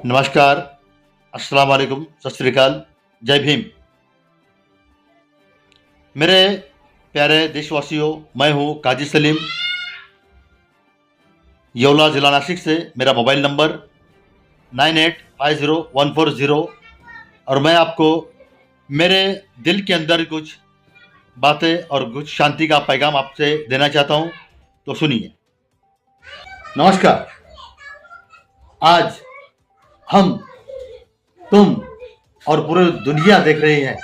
नमस्कार, अस्सलाम वालेकुम, सत श्री अकाल, जय भीम। मेरे प्यारे देशवासियों, मैं हूं काजी सलीम, येवला ज़िला नासिक से। मेरा मोबाइल नंबर 98501440 और मैं आपको मेरे दिल के अंदर कुछ बातें और कुछ शांति का पैगाम आपसे देना चाहता हूं, तो सुनिए। नमस्कार। आज हम, तुम और पूरी दुनिया देख रही है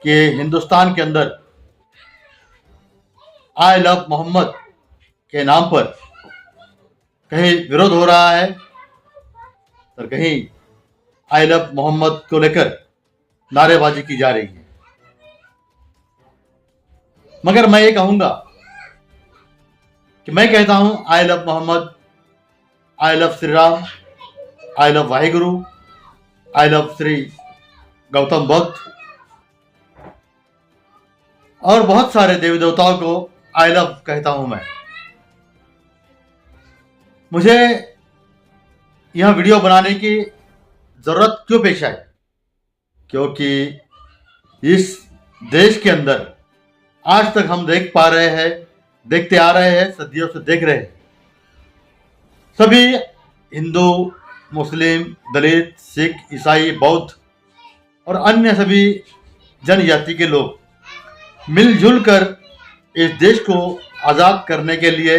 कि हिंदुस्तान के अंदर आई लव मोहम्मद के नाम पर कहीं विरोध हो रहा है, और कहीं आई लव मोहम्मद को लेकर नारेबाजी की जा रही है। मगर मैं ये कहूंगा कि मैं कहता हूं I love Mohammed, I love Shri Ram, I love Waheguru, I love Shri Gautam Buddha और बहुत सारे देवी देवताओं को आई लव कहता हूं मैं। मुझे यह वीडियो बनाने की जरूरत क्यों पेश आई? क्योंकि इस देश के अंदर आज तक हम देख पा रहे हैं, देखते आ रहे हैं, सदियों से देख रहे हैं, सभी हिंदू, मुस्लिम, दलित, सिख, ईसाई, बौद्ध और अन्य सभी जनजाति के लोग मिलजुल कर इस देश को आज़ाद करने के लिए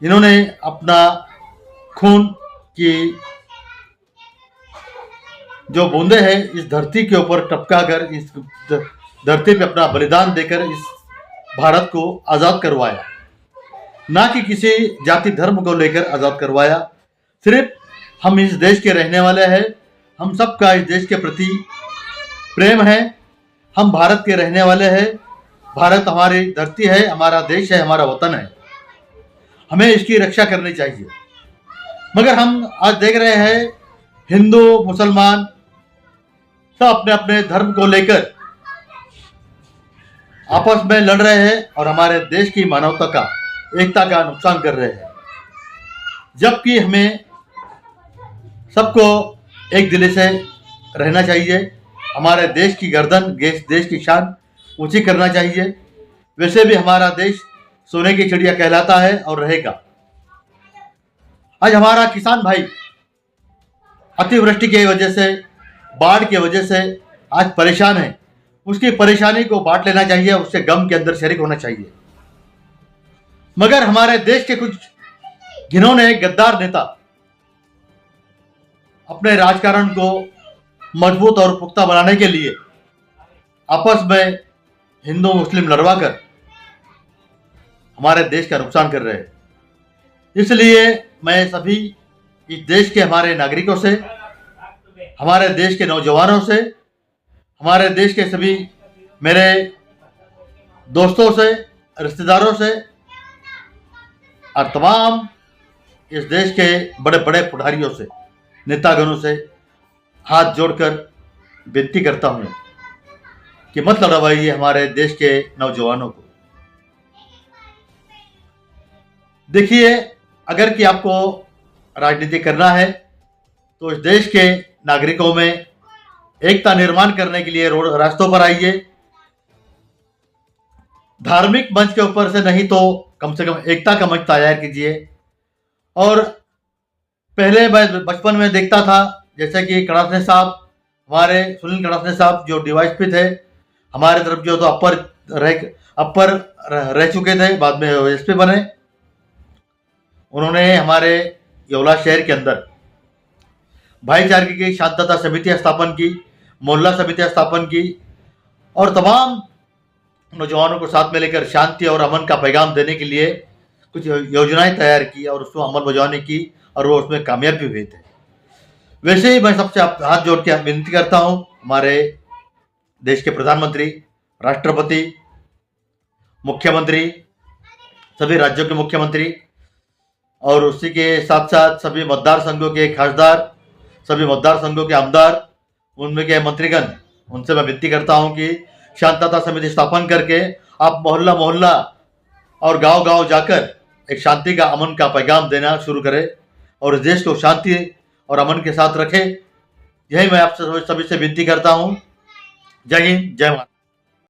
इन्होंने अपना खून की जो बूंदे हैं इस धरती के ऊपर टपका कर, इस धरती पे अपना बलिदान देकर इस भारत को आज़ाद करवाया। ना कि किसी जाति धर्म को लेकर आज़ाद करवाया। सिर्फ हम इस देश के रहने वाले हैं, हम सबका इस देश के प्रति प्रेम है, हम भारत के रहने वाले हैं। भारत हमारी धरती है, हमारा देश है, हमारा वतन है, हमें इसकी रक्षा करनी चाहिए। मगर हम आज देख रहे हैं हिंदू मुसलमान सब अपने अपने धर्म को लेकर आपस में लड़ रहे हैं और हमारे देश की मानवता का, एकता का नुकसान कर रहे हैं। जबकि हमें सबको एक दिल से रहना चाहिए, हमारे देश की गर्दन, देश की शान ऊंची करना चाहिए। वैसे भी हमारा देश सोने की चिड़िया कहलाता है और रहेगा। आज हमारा किसान भाई अतिवृष्टि की वजह से, बाढ़ की वजह से आज परेशान है। उसकी परेशानी को बांट लेना चाहिए, उससे गम के अंदर शरीक होना चाहिए। मगर हमारे देश के कुछ घिनौने गद्दार नेता अपने राजकारण को मजबूत और पुख्ता बनाने के लिए आपस में हिंदू मुस्लिम लड़वा कर हमारे देश का नुकसान कर रहे हैं। इसलिए मैं सभी इस देश के हमारे नागरिकों से, हमारे देश के नौजवानों से, हमारे देश के सभी मेरे दोस्तों से, रिश्तेदारों से और तमाम इस देश के बड़े बड़े पुढ़ारियों से, नेतागणों से हाथ जोड़कर विनती करता हूं कि मत लड़वाइए हमारे देश के नौजवानों को। देखिए, अगर कि आपको राजनीति करना है तो इस देश के नागरिकों में एकता निर्माण करने के लिए रास्तों पर आइए। धार्मिक मंच के ऊपर से नहीं तो कम से कम एकता का मंच तैयार कीजिए। और पहले मैं बचपन में देखता था, जैसे कि कड़ासने साहब, हमारे सुनील कड़ासने साहब जो डीवाईएसपी थे, हमारे तरफ जो तो अपर रह चुके थे, बाद में एसपी बने। उन्होंने हमारे येवला शहर के अंदर भाईचारे की शांतता समितियां स्थापन की, मोहल्ला समितियां स्थापन की और तमाम नौजवानों को साथ में लेकर शांति और अमन का पैगाम देने के लिए कुछ योजनाएं तैयार की और उसको अमल बजाने की, और वो उसमें कामयाब भी हुए थे। वैसे ही मैं सबसे हाथ जोड़ के विनती करता हूं, हमारे देश के प्रधानमंत्री, राष्ट्रपति, मुख्यमंत्री, सभी राज्यों के मुख्यमंत्री और उसी के साथ साथ सभी मतदार संघों के खासदार, सभी मतदार संघों के आमदार, उनमें के मंत्रीगण, उनसे मैं विनती करता हूं कि शांतता समिति स्थापन करके आप मोहल्ला मोहल्ला और गांव गांव जाकर एक शांति का, अमन का पैगाम देना शुरू करें। और इस देश को शांति और अमन के साथ रखे। यही मैं आपसे सभी से विनती करता हूँ। जय हिंद, जय भारत।